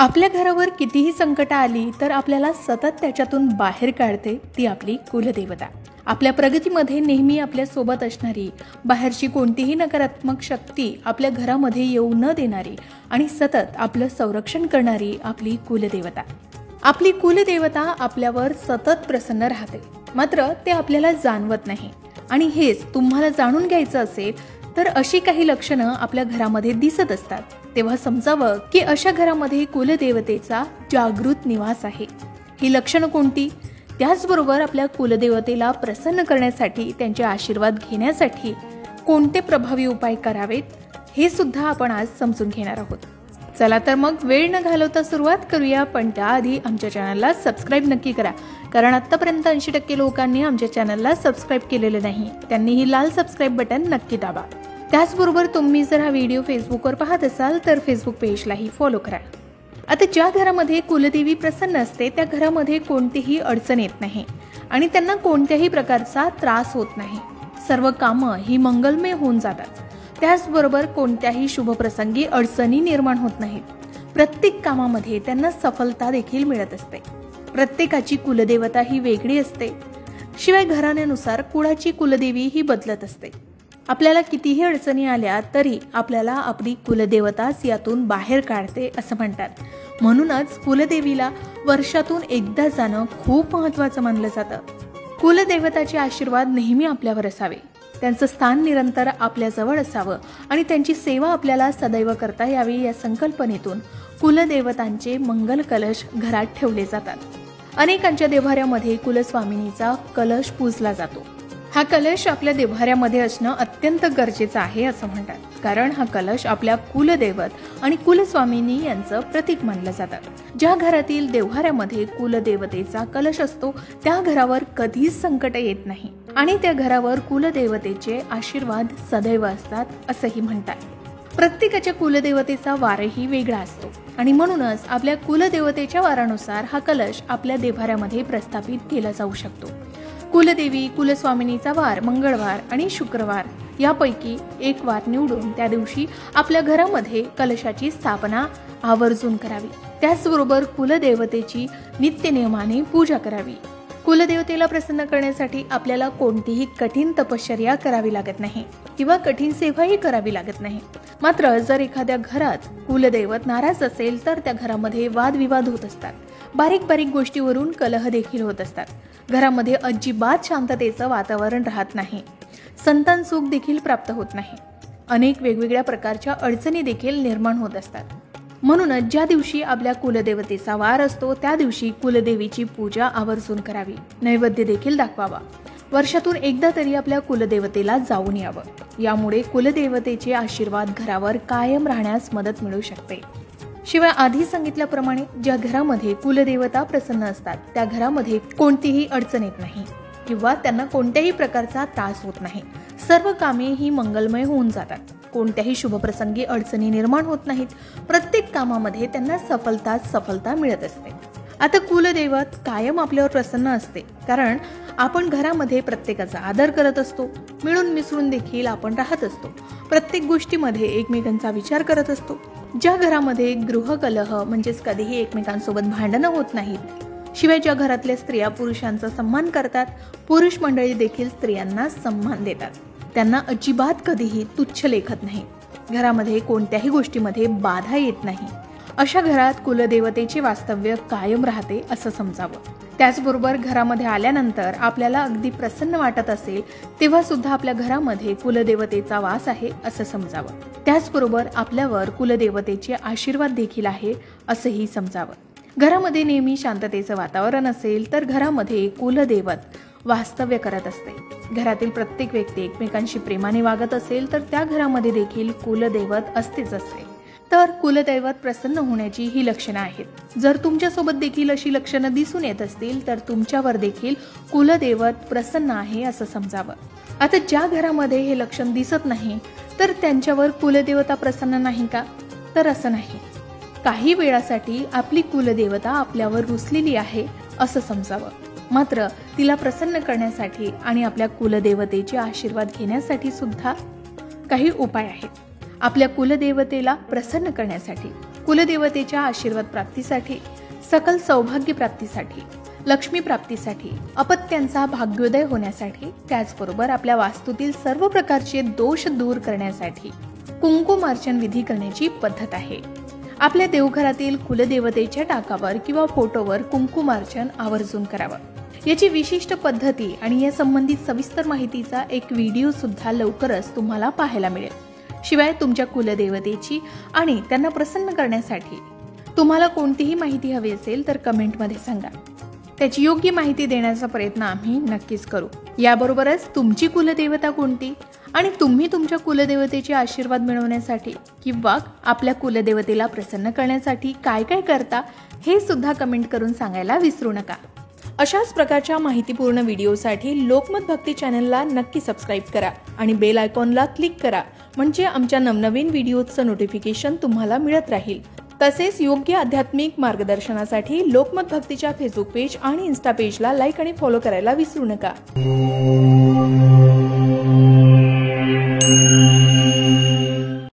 आपल्या घरावर कितीही संकट आली तर आपल्याला सतत त्याच्यातून बाहेर काढते ती आपली कुलदेवता। आपल्या प्रगतीमध्ये नेहमी आपल्या सोबत असणारी, बाहेरची कोणतीही नकारात्मक शक्ती आपल्या घरामध्ये येऊ न देणारी आणि सतत आपलं संरक्षण करणारी आपली कुलदेवता। आपली कुलदेवता आपल्यावर सतत प्रसन्न राहते, मात्र ते आपल्याला जाणवत नाही। आणि हेच तुम्हाला जाणून घ्यायचं असेल तर अशी काही लक्षणं आपल्या घरामध्ये दिसत असतात, तेव्हा समजावं की अशा घरामध्ये कुलदेवतेचा जागृत निवास आहे। ही लक्षणं कोणती, त्याचबरोबर आपल्या कुलदेवतेला प्रसन्न करण्यासाठी, त्यांचे आशीर्वाद घेण्यासाठी कोणते प्रभावी उपाय करावेत, हे सुद्धा आपण आज समजून घेणार आहोत। चला तर मग वेळ न घालवता सुरुवात करूया, पण त्याआधी आमच्या चॅनलला सबस्क्राईब नक्की करा, कारण आतापर्यंत 80% लोकांनी आमच्या चॅनलला सबस्क्राईब केलेले नाही। त्यांनी ही लाल सबस्क्राईब बटन नक्की दाबा। त्याचबरोबर तुम्ही जर हा व्हिडिओ फेसबुकवर पाहत असाल तर फेसबुक पेजलाही फॉलो करा। आता ज्या घरामध्ये कुलदेवी प्रसन्न असते त्या घरामध्ये कोणतीही अडचण येत नाही आणि त्यांना कोणत्याही प्रकारचा त्रास होत नाही। सर्व कामं ही मंगलमय होऊन जातात। त्याचबरोबर कोणत्याही शुभप्रसंगी अडचणी निर्माण होत नाहीत। प्रत्येक कामामध्ये त्यांना सफलता देखील मिळत असते। प्रत्येकाची कुलदेवता ही वेगळी असते, शिवाय घराण्यानुसार कुळाची कुलदेवी ही बदलत असते। आपल्याला कितीही अडचणी आल्या तरी आपल्याला आपली कुलदेवताच यातून बाहेर काढते असं म्हणतात। म्हणूनच कुलदेवीला वर्षातून एकदा जाणं खूप महत्त्वाचं मानलं जातं। कुलदेवताचे आशीर्वाद नेहमी आपल्यावर असावे, त्यांचं स्थान निरंतर आपल्या जवळ असावं आणि त्यांची सेवा आपल्याला सदैव करता यावी, या संकल्पनेतून कुलदेवतांचे मंगल कलश घरात ठेवले जातात। अनेकांच्या देव्हाऱ्यामध्ये कुलस्वामिनीचा कलश पूजला जातो। हा कलश आपल्या देव्हाऱ्यामध्ये असणं अत्यंत गरजेचं आहे असं म्हणतात, कारण हा कलश आपल्या कुलदैवत आणि कुलस्वामिनी यांचं प्रतीक मानलं जातं। ज्या घरातील देव्हाऱ्यामध्ये कुलदेवतेचा कलश असतो त्या घरावर कधीच संकट येत नाही आणि त्या घरावर कुलदेवतेचे आशीर्वाद सदैव असतात असंही म्हणतात। प्रत्येकाच्या कुलदेवतेचा वारही वेगळा असतो आणि म्हणूनच आपल्या कुलदेवतेच्या वारानुसार हा कलश आपल्या देव्हाऱ्यामध्ये प्रस्थापित केला जाऊ शकतो। कुलदेवी कुलस्वामिनीचा वार मंगळवार आणि शुक्रवार यापैकी एक वार निवडून त्या दिवशी आपल्या घरामध्ये कलशाची स्थापना आवर्जून करावी। त्याचबरोबर कुलदेवतेची नित्यनियमाने पूजा करावी। कुलदेवतेला प्रसन्न करण्यासाठी आपल्याला कोणतीही कठीण तपश्चर्या करावी लागत नाही किंवा कठीण सेवाही करावी लागत नाही। मात्र जर एखाद्या घरात कुलदैवत नाराज असेल तर त्या घरामध्ये वादविवाद होत असतात, बारीक बारीक गोष्टीवरून कलह देखील होत असतात। घरामध्ये अजिबात शांततेचं वातावरण राहत नाही, संतान सुख देखील प्राप्त होत नाही, अनेक वेगवेगळ्या प्रकारच्या अडचणी देखील निर्माण होत असतात। म्हणूनच ज्या दिवशी आपल्या कुलदेवतेचा वार असतो त्या दिवशी कुलदेवीची पूजा आवर्जून करावी, नैवेद्य देखील दाखवावा। वर्षातून एकदा तरी आपल्या कुलदेवतेला जाऊन यावं, यामुळे कुलदेवतेचे आशीर्वाद घरावर कायम राहण्यास मदत मिळू शकते। शिवाय आधी सांगितल्याप्रमाणे ज्या घरामध्ये कुलदेवता प्रसन्न असतात त्या घरामध्ये कोणतीही अडचण येत नाही किंवा त्यांना कोणत्याही प्रकारचा त्रास होत नाही। सर्व कामे ही मंगलमय होऊन जातात, कोणत्याही शुभप्रसंगी अडचणी निर्माण होत नाहीत। प्रत्येक कामामध्ये त्यांना सफलता मिळत असते। आता कुलदैवत कायम आपल्यावर प्रसन्न असते, कारण आपण घरामध्ये प्रत्येकाचा आदर करत असतो, मिळून मिसळून देखील आपण राहत असतो, प्रत्येक गोष्टीमध्ये एकमेकांचा विचार करत असतो। ज्या घरामध्ये गृहकलह म्हणजेच कधीही एकमेकांसोबत भांडणं होत नाहीत, शिवाय ज्या घरातल्या स्त्रिया पुरुषांचा सन्मान करतात, पुरुष मंडळी देखील स्त्रियांना सन्मान देतात, त्यांना अजिबात कधीही तुच्छ लेखत नाही, घरामध्ये कोणत्याही गोष्टीमध्ये बाधा येत नाही, अशा घरात कुलदेवतेचे वास्तव्य कायम राहते असं समजावं। त्याचबरोबर घरामध्ये आल्यानंतर आपल्याला अगदी प्रसन्न वाटत असेल तेव्हा सुद्धा आपल्या घरामध्ये कुलदेवतेचा वास आहे असं समजावं। त्याचबरोबर आपल्यावर कुलदेवतेचे आशीर्वाद देखील आहे असंही समजावं। घरामध्ये नेहमी शांततेचं वातावरण असेल तर घरामध्ये कुलदेवत वास्तव्य करत असते। घरातील प्रत्येक व्यक्ती एकमेकांशी प्रेमाने वागत असेल तर त्या घरामध्ये देखील कुलदेवत असतेच असते। तर कुलदैवत प्रसन्न होण्याची ही लक्षणं आहेत। जर तुमच्यासोबत देखील अशी लक्षणं दिसून येत असतील तर तुमच्यावर देखील कुलदैवत प्रसन्न आहे असं समजावं। आता ज्या घरामध्ये हे लक्षण दिसत नाही तर त्यांच्यावर कुलदेवता प्रसन्न नाही का, तर असं नाही, काही वेळासाठी आपली कुलदेवता आपल्यावर रुसलेली आहे असं समजावं। मात्र तिला प्रसन्न करण्यासाठी आणि आपल्या कुलदेवतेचे आशीर्वाद घेण्यासाठी सुद्धा काही उपाय आहेत। आपल्या कुलदेवतेला प्रसन्न करण्यासाठी कुलदेवतेच्या आशीर्वाद प्राप्तीसाठी, सकल सौभाग्य प्राप्तीसाठी, लक्ष्मी प्राप्तीसाठी, अपत्यांचा भाग्योदय होण्यासाठी, त्याचबरोबर आपल्या वास्तूतील सर्व प्रकारचे दोष दूर करण्यासाठी कुंकुमार्चन विधी करण्याची पद्धत आहे। आपल्या देवघरातील कुलदेवतेच्या टाकावर किंवा फोटोवर कुंकुमार्चन आवर्जून करावं। याची विशिष्ट पद्धती आणि या संबंधित सविस्तर माहितीचा एक व्हिडिओ सुद्धा लवकरच तुम्हाला पाहायला मिळेल। शिवाय तुमच्या कुलदेवतेची आणि त्यांना प्रसन्न करण्यासाठी तुम्हाला कोणतीही माहिती हवी असेल तर कमेंटमध्ये सांगा, त्याची योग्य माहिती देण्याचा प्रयत्न आम्ही नक्कीच करू। याबरोबरच तुमची कुलदेवता कोणती आणि तुम्ही तुमच्या कुलदेवतेचे आशीर्वाद मिळवण्यासाठी किंवा आपल्या कुलदेवतेला प्रसन्न करण्यासाठी काय काय करता हे सुद्धा कमेंट करून सांगायला विसरू नका। अशाच प्रकारच्या माहितीपूर्ण व्हिडिओसाठी लोकमत भक्ती चॅनलला नक्की सबस्क्राईब करा आणि बेल आयकॉनला क्लिक करा, म्हणजे आमच्या नवनवीन व्हिडिओचं नोटिफिकेशन तुम्हाला मिळत राहील। तसेच योग्य आध्यात्मिक मार्गदर्शनासाठी लोकमत भक्तीच्या फेसबुक पेज आणि इन्स्टा पेजला लाईक आणि फॉलो करायला विसरू नका।